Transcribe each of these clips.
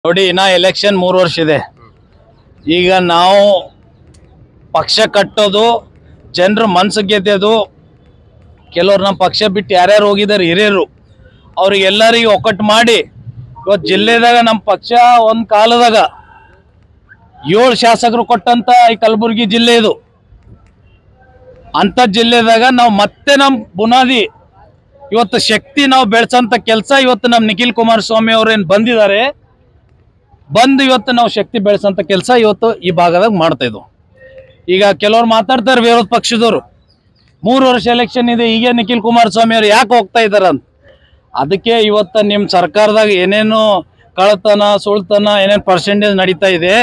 ನೋಡಿ ಇನ್ನ ಎಲೆಕ್ಷನ್ 3 ವರ್ಷ ಇದೆ. ಈಗ ನಾವು ಪಕ್ಷ ಕಟ್ಟೋದು ಜನರ ಮನಸ್ಸು ಗೆದ್ದೋದು. ಕೆಲವರು ನಮ್ಮ ಪಕ್ಷ ಬಿಟ್ಟು ಯಾರ್ಯಾರು ಹೋಗಿದ್ದಾರೆ ಹಿರಿಯರು ಅವರಿಗೆಲ್ಲರಿಗೂ ಒಕ್ಕಟ್ಟು ಮಾಡಿ ಇವತ್ತು ಜಿಲ್ಲೆದಾಗ ನಮ್ಮ ಪಕ್ಷ ಒಂದು ಕಾಲದಾಗ 7 ಶಾಸಕರು ಕೊಟ್ಟಂತ ಈ ಕಲಬುರಗಿ ಜಿಲ್ಲೆ ಇದು. ಅಂತ ಜಿಲ್ಲೆದಾಗ ನಾವು ಮತ್ತೆ ನಮ್ಮ ಬುನಾದಿ ಇವತ್ತು ಶಕ್ತಿ ನಾವು ಬೆಳೆಸಂತ ಕೆಲಸ ಇವತ್ತು ನಮ್ಮ ನಿಖಿಲ್ ಕುಮಾರಸ್ವಾಮಿ ಅವರೇನು ಬಂದಿದ್ದಾರೆ. ಬಂದು ಇವತ್ತು ನಾವು ಶಕ್ತಿ ಬೆಳೆಸಂತ ಕೆಲಸ ಇವತ್ತು ಈ ಭಾಗದಾಗ ಮಾಡ್ತಾ ಇದ್ವು. ಈಗ ಕೆಲವರು ಮಾತಾಡ್ತಾರೆ ವಿರೋಧ ಪಕ್ಷದವರು 3 ವರ್ಷ ಎಲೆಕ್ಷನ್ ಇದೆ, ಈಗ ನಿಖಿಲ್ ಕುಮಾರಸ್ವಾಮಿ ಅವರು ಯಾಕೆ ಹೋಗ್ತಾ ಇದ್ದಾರೆ ಅಂತ. ಅದಕ್ಕೆ ಇವತ್ತು ನಿಮ್ಮ ಸರ್ಕಾರದಾಗ ಏನೇನು ಕಳ್ಳತನ ಸುಳ್ತನ ಏನೇನು ಪರ್ಸೆಂಟೇಜ್ ನಡೀತಾ ಇದೆ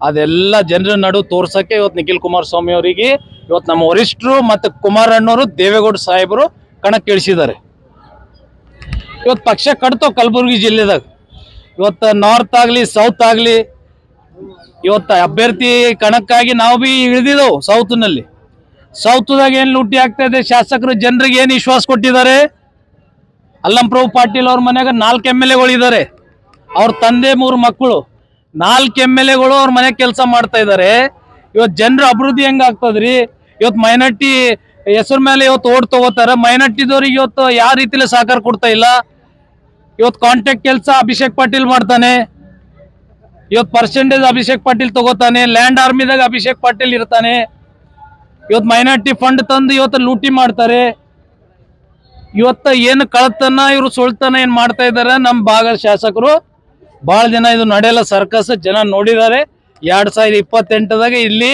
ಅದೆಲ್ಲ ಜನರ ನಡು ತೋರ್ಸಕ್ಕೆ ಇವತ್ತು ನಿಖಿಲ್ ಕುಮಾರಸ್ವಾಮಿ ಅವರಿಗೆ ಇವತ್ತು ನಮ್ಮ ವರಿಷ್ಠರು ಮತ್ತು ಕುಮಾರಣ್ಣವರು ದೇವೇಗೌಡ ಸಾಹೇಬರು ಕಣಕ್ಕೆ ಇಳಿಸಿದ್ದಾರೆ. ಇವತ್ತು ಪಕ್ಷ ಕಟ್ತಾವ ಕಲಬುರಗಿ ಜಿಲ್ಲೆದಾಗ. ಇವತ್ತು ನಾರ್ತ್ ಆಗಲಿ ಸೌತ್ ಆಗಲಿ ಇವತ್ತು ಅಭ್ಯರ್ಥಿ ಕಣಕ್ಕಾಗಿ ನಾವು ಭೀ ಇಳಿದಿದ್ದೆವು. ಸೌತ್ದಾಗ ಏನು ಲೂಟಿ ಆಗ್ತಾ ಇದೆ, ಶಾಸಕರು ಜನರಿಗೆ ಏನು ವಿಶ್ವಾಸ ಕೊಟ್ಟಿದ್ದಾರೆ. ಅಲ್ಲಂಪ್ರಭು ಪಾಟೀಲ್ ಅವ್ರ ಮನೆಯಾಗ 4 MLA ಇದ್ದಾರೆ. ಅವ್ರ ತಂದೆ 3 ಮಕ್ಕಳು 4 MLA ಅವ್ರ ಮನೆ ಕೆಲಸ ಮಾಡ್ತಾ ಇದ್ದಾರೆ. ಇವತ್ತು ಜನರ ಅಭಿವೃದ್ಧಿ ಹೆಂಗಾಗ್ತದ್ರಿ. ಇವತ್ತು ಮೈನಾರಿಟಿ ಹೆಸರು ಮೇಲೆ ಇವತ್ತು ಓಟ್ ತಗೋತಾರೆ. ಮೈನಾರಿಟಿದವ್ರಿಗೆ ಇವತ್ತು ಯಾವ ರೀತಿಲಿ ಸಹಕಾರ ಕೊಡ್ತಾ ಇಲ್ಲ. ಇವತ್ತು ಕಾಂಟ್ಯಾಕ್ಟ್ ಕೆಲಸ ಅಭಿಷೇಕ್ ಪಾಟೀಲ್ ಮಾಡ್ತಾನೆ. ಇವತ್ತು ಪರ್ಸೆಂಟೇಜ್ ಅಭಿಷೇಕ್ ಪಾಟೀಲ್ ತಗೋತಾನೆ. ಲ್ಯಾಂಡ್ ಆರ್ಮಿದಾಗ ಅಭಿಷೇಕ್ ಪಾಟೀಲ್ ಇರ್ತಾನೆ. ಇವತ್ತು ಮೈನಾರಿಟಿ ಫಂಡ್ ತಂದು ಇವತ್ತು ಲೂಟಿ ಮಾಡ್ತಾರೆ. ಇವತ್ತು ಏನು ಕಳತನ ಇವರು ಸುಳ್ತನ ಏನು ಮಾಡ್ತಾ ಇದ್ದಾರೆ. ನಮ್ಮ ಭಾಗದ ಶಾಸಕರು ಭಾಳ ಜನ ಇದು ನಡೆಯಲ್ಲ ಸರ್ಕಸ್ ಜನ ನೋಡಿದ್ದಾರೆ. 2028ದಾಗ ಇಲ್ಲಿ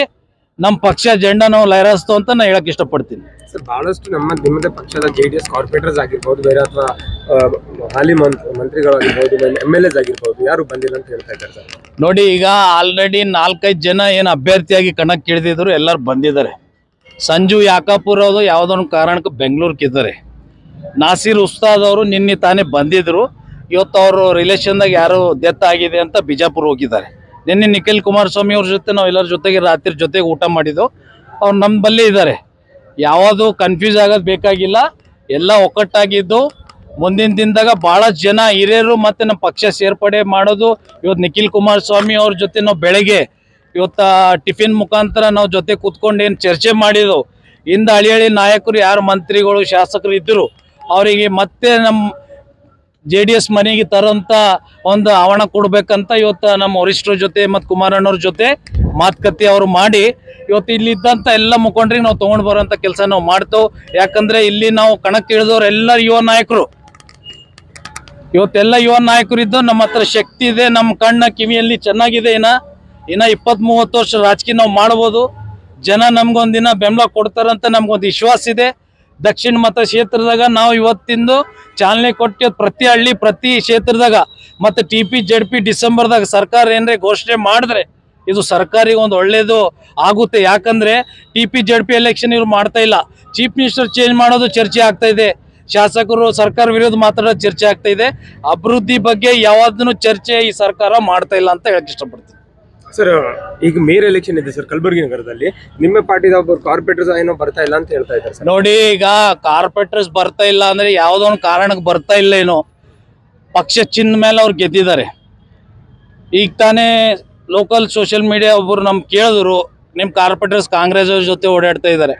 ನಮ್ಮ ಪಕ್ಷ ಜೆಂಡಾ ನಾವು ಲೈರಾಸ್ತು ಅಂತ ನಾನು ಹೇಳಕ್ ಇಷ್ಟಪಡ್ತೀನಿ. ಸರ್, ಬಹಳಷ್ಟು ನಿಮ್ಮದೇ ಪಕ್ಷದ JDS ಕಾರ್ಪೊರೇಟರ್ಸ್ ಆಗಿರ್ಬೋದು, ಬೇರೆ ಅಥವಾ ಹಾಲಿ ಮಂತ್ರಿಗಳಾಗಿರ್ಬೋದು, MLAs ಆಗಿರ್ಬೋದು, ಯಾರು ಬಂದಿಲ್ಲ ಅಂತ ಹೇಳ್ತಾ ಇದ್ದಾರೆ ಸರ್. ನೋಡಿ, ಈಗ ಆಲ್ರೆಡಿ 4-5 ಜನ ಏನು ಅಭ್ಯರ್ಥಿಯಾಗಿ ಕಣಕ್ಕೆ ಇಳಿದಿದ್ರು ಎಲ್ಲರೂ ಬಂದಿದ್ದಾರೆ. ಸಂಜು ಯಾಕಾಪುರ್ ಅವರು ಯಾವುದೊಂದು ಕಾರಣಕ್ಕೆ ಬೆಂಗಳೂರಿಗಿದ್ದಾರೆ. ನಾಸೀರ್ ಉಸ್ತಾದ್ ಅವರು ನಿನ್ನೆ ತಾನೇ ಬಂದಿದ್ರು. ಇವತ್ತು ಅವರು ರಿಲೇಷನ್ದಾಗ ಯಾರು ಡೆತ್ ಆಗಿದೆ ಅಂತ ಬಿಜಾಪುರ ಹೋಗಿದ್ದಾರೆ. ನಿನ್ನೆ ನಿಖಿಲ್ ಕುಮಾರಸ್ವಾಮಿ ಅವ್ರ ಜೊತೆ ನಾವು ಎಲ್ಲರ ಜೊತೆಗೆ ರಾತ್ರಿ ಜೊತೆಗೆ ಊಟ ಮಾಡಿದ್ದು. ಅವ್ರು ನಮ್ಮ ಬಲ್ಲೇ ಇದ್ದಾರೆ. ಯಾವುದು ಕನ್ಫ್ಯೂಸ್ ಆಗೋದು ಬೇಕಾಗಿಲ್ಲ. ಎಲ್ಲ ಒಕ್ಕಟ್ಟಾಗಿದ್ದು ಮುಂದಿನ ದಿನದಾಗ ಭಾಳ ಜನ ಹಿರಿಯರು ಮತ್ತು ನಮ್ಮ ಪಕ್ಷ ಸೇರ್ಪಡೆ ಮಾಡೋದು. ಇವತ್ತು ನಿಖಿಲ್ ಕುಮಾರಸ್ವಾಮಿ ಅವ್ರ ಜೊತೆ ನಾವು ಬೆಳಗ್ಗೆ ಇವತ್ತು ಟಿಫಿನ್ ಮುಖಾಂತರ ನಾವು ಜೊತೆ ಕೂತ್ಕೊಂಡು ಏನು ಚರ್ಚೆ ಮಾಡಿದ್ದು. ಇಂದ ಹಳಿ ನಾಯಕರು ಯಾರು ಮಂತ್ರಿಗಳು ಶಾಸಕರು ಇದ್ದರು ಅವರಿಗೆ ಮತ್ತೆ ನಮ್ಮ JDS ಮನೆಗೆ ತರೋಂಥ ಒಂದು ಆವರಣ ಕೊಡ್ಬೇಕಂತ ಇವತ್ತು ನಮ್ಮ ವರಿಷ್ಠರ ಜೊತೆ ಮತ್ತು ಕುಮಾರಣ್ಣವ್ರ ಜೊತೆ ಮಾತುಕತೆ ಅವರು ಮಾಡಿ ಇವತ್ತು ಇಲ್ಲಿದ್ದಂಥ ಎಲ್ಲ ಮುಖಂಡರಿಗೆ ನಾವು ತೊಗೊಂಡು ಬರೋಂಥ ಕೆಲಸ ನಾವು ಮಾಡ್ತೇವೆ. ಯಾಕಂದರೆ ಇಲ್ಲಿ ನಾವು ಕಣಕ್ಕೆ ಇಳಿದವ್ರು ಎಲ್ಲ ಯುವ ನಾಯಕರು. ಇವತ್ತೆಲ್ಲ ಯುವ ನಾಯಕರು ಇದ್ದು ನಮ್ಮ ಹತ್ರ ಶಕ್ತಿ ಇದೆ. ನಮ್ಮ ಕಣ್ಣ ಕಿವಿಯಲ್ಲಿ ಚೆನ್ನಾಗಿದೆ. ಇನ್ನು 20-30 ವರ್ಷ ರಾಜಕೀಯ ನಾವು ಮಾಡ್ಬೋದು. ಜನ ನಮ್ಗೊಂದಿನ ಬೆಂಬಲ ಕೊಡ್ತಾರಂತ ನಮ್ಗೊಂದು ವಿಶ್ವಾಸ ಇದೆ. ದಕ್ಷಿಣ ಮತ ಕ್ಷೇತ್ರದಾಗ ನಾವು ಇವತ್ತಿಂದು ಚಾಲನೆ ಕೊಟ್ಟು ಪ್ರತಿ ಹಳ್ಳಿ ಪ್ರತಿ ಕ್ಷೇತ್ರದಾಗ ಮತ್ತು TP ZP ಡಿಸೆಂಬರ್ದಾಗ ಸರ್ಕಾರ ಏನರೇ ಘೋಷಣೆ ಮಾಡಿದ್ರೆ ಇದು ಸರ್ಕಾರಿಗೆ ಒಂದು ಒಳ್ಳೆಯದು ಆಗುತ್ತೆ. ಯಾಕಂದರೆ TP ZP ಎಲೆಕ್ಷನ್ ಇವ್ರು ಮಾಡ್ತಾ ಇಲ್ಲ. ಚೀಫ್ ಮಿನಿಸ್ಟರ್ ಚೇಂಜ್ ಮಾಡೋದು ಚರ್ಚೆ ಆಗ್ತಾ ಇದೆ. ಶಾಸಕರು ಸರ್ಕಾರ ವಿರೋಧ ಮಾತಾಡೋದು ಚರ್ಚೆ ಆಗ್ತಾ ಇದೆ. ಅಭಿವೃದ್ಧಿ ಬಗ್ಗೆ ಯಾವುದನ್ನು ಚರ್ಚೆ ಈ ಸರ್ಕಾರ ಮಾಡ್ತಾ ಇಲ್ಲ ಅಂತ ಹೇಳಕ್ಕೆ ಇಷ್ಟಪಡ್ತೀನಿ. ಸರ್, ಈಗ ಮೇಯರ್ ಎಲೆಕ್ಷನ್ ಇದೆ ಸರ್ ಕಲಬುರಗಿ ನಗರದಲ್ಲಿ. ನಿಮ್ಮ ಪಾರ್ಟಿದ ಒಬ್ಬರು ಕಾರ್ಪೊರೇಟರ್ಸ್ ಏನೋ ಬರ್ತಾ ಇಲ್ಲ ಅಂತ ಹೇಳ್ತಾ ಇದ್ದಾರೆ ಸರ್. ನೋಡಿ, ಈಗ ಕಾರ್ಪೊರೇಟರ್ಸ್ ಬರ್ತಾ ಇಲ್ಲ ಅಂದರೆ ಯಾವುದೋ ಒಂದು ಕಾರಣಕ್ಕೆ ಬರ್ತಾ ಇಲ್ಲ. ಏನೋ ಪಕ್ಷ ಚಿಹ್ನ ಮೇಲೆ ಅವ್ರು ಗೆದ್ದಿದ್ದಾರೆ. ಈಗ ತಾನೇ ಲೋಕಲ್ ಸೋಷಿಯಲ್ ಮೀಡಿಯಾ ಒಬ್ಬರು ನಮ್ಗೆ ಕೇಳಿದ್ರು, ನಿಮ್ಮ ಕಾರ್ಪೊರೇಟರ್ಸ್ ಕಾಂಗ್ರೆಸ್ ಅವ್ರ ಜೊತೆ ಓಡಾಡ್ತಾ ಇದ್ದಾರೆ.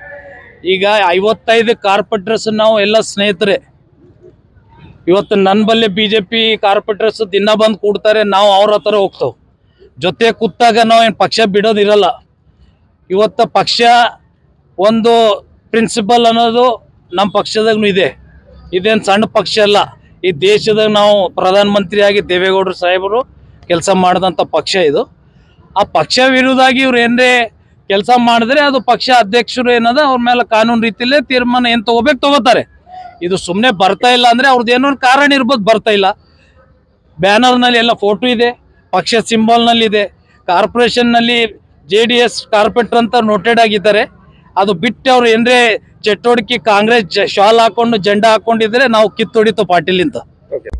ಈಗ 55 ಕಾರ್ಪೊರೇಟರ್ಸ್ ನಾವು ಎಲ್ಲ ಸ್ನೇಹಿತರೆ. ಇವತ್ತು ನನ್ನ ಬಲ್ಲಿ BJP ಕಾರ್ಪೊರೇಟರ್ಸ್ ದಿನ ಬಂದು ಕೂಡ್ತಾರೆ. ನಾವು ಅವ್ರ ಹತ್ರ ಹೋಗ್ತೇವೆ. ಜೊತೆ ಕೂತಾಗ ನಾವು ಏನು ಪಕ್ಷ ಬಿಡೋದಿರಲ್ಲ. ಇವತ್ತು ಪಕ್ಷ ಒಂದು ಪ್ರಿನ್ಸಿಪಲ್ ಅನ್ನೋದು ನಮ್ಮ ಪಕ್ಷದಾಗೂ ಇದೆ. ಇದೇನು ಸಣ್ಣ ಪಕ್ಷ ಅಲ್ಲ. ಈ ದೇಶದಾಗ ನಾವು ಪ್ರಧಾನಮಂತ್ರಿಯಾಗಿ ದೇವೇಗೌಡರು ಸಾಹೇಬರು ಕೆಲಸ ಮಾಡಿದಂಥ ಪಕ್ಷ ಇದು. ಆ ಪಕ್ಷ ವಿರೋಧಾಗಿ ಇವ್ರು ಏನೇ ಕೆಲಸ ಮಾಡಿದ್ರೆ ಅದು ಪಕ್ಷ ಅಧ್ಯಕ್ಷರು ಏನದ ಅವ್ರ ಮೇಲೆ ಕಾನೂನು ರೀತಿಯಲ್ಲೇ ತೀರ್ಮಾನ ಏನು ತೊಗೋಬೇಕು ತೊಗೋತಾರೆ. ಇದು ಸುಮ್ಮನೆ ಬರ್ತಾ ಇಲ್ಲ ಅಂದರೆ ಅವ್ರದ್ದು ಏನೋ ಒಂದು ಕಾರಣ ಇರ್ಬೋದು ಬರ್ತಾ ಇಲ್ಲ. ಬ್ಯಾನರ್ನಲ್ಲಿ ಎಲ್ಲ ಫೋಟೋ ಇದೆ, ಪಕ್ಷ ಸಿಂಬಲ್ನಲ್ಲಿದೆ. ಕಾರ್ಪೊರೇಷನ್ನಲ್ಲಿ JDS ಕಾರ್ಪೊರೇಟರ್ ಅಂತ ನೋಟೆಡ್ ಆಗಿದ್ದಾರೆ. ಅದು ಬಿಟ್ಟು ಅವ್ರು ಏನರೇ ಚಟುವಟಿಕೆ ಕಾಂಗ್ರೆಸ್ ಶಾಲ್ ಹಾಕೊಂಡು ಜೆಂಡಾ ಹಾಕೊಂಡಿದ್ರೆ ನಾವು ಕಿತ್ತೊಡಿತು ಪಾಟೀಲಿಂದ. ಓಕೆ.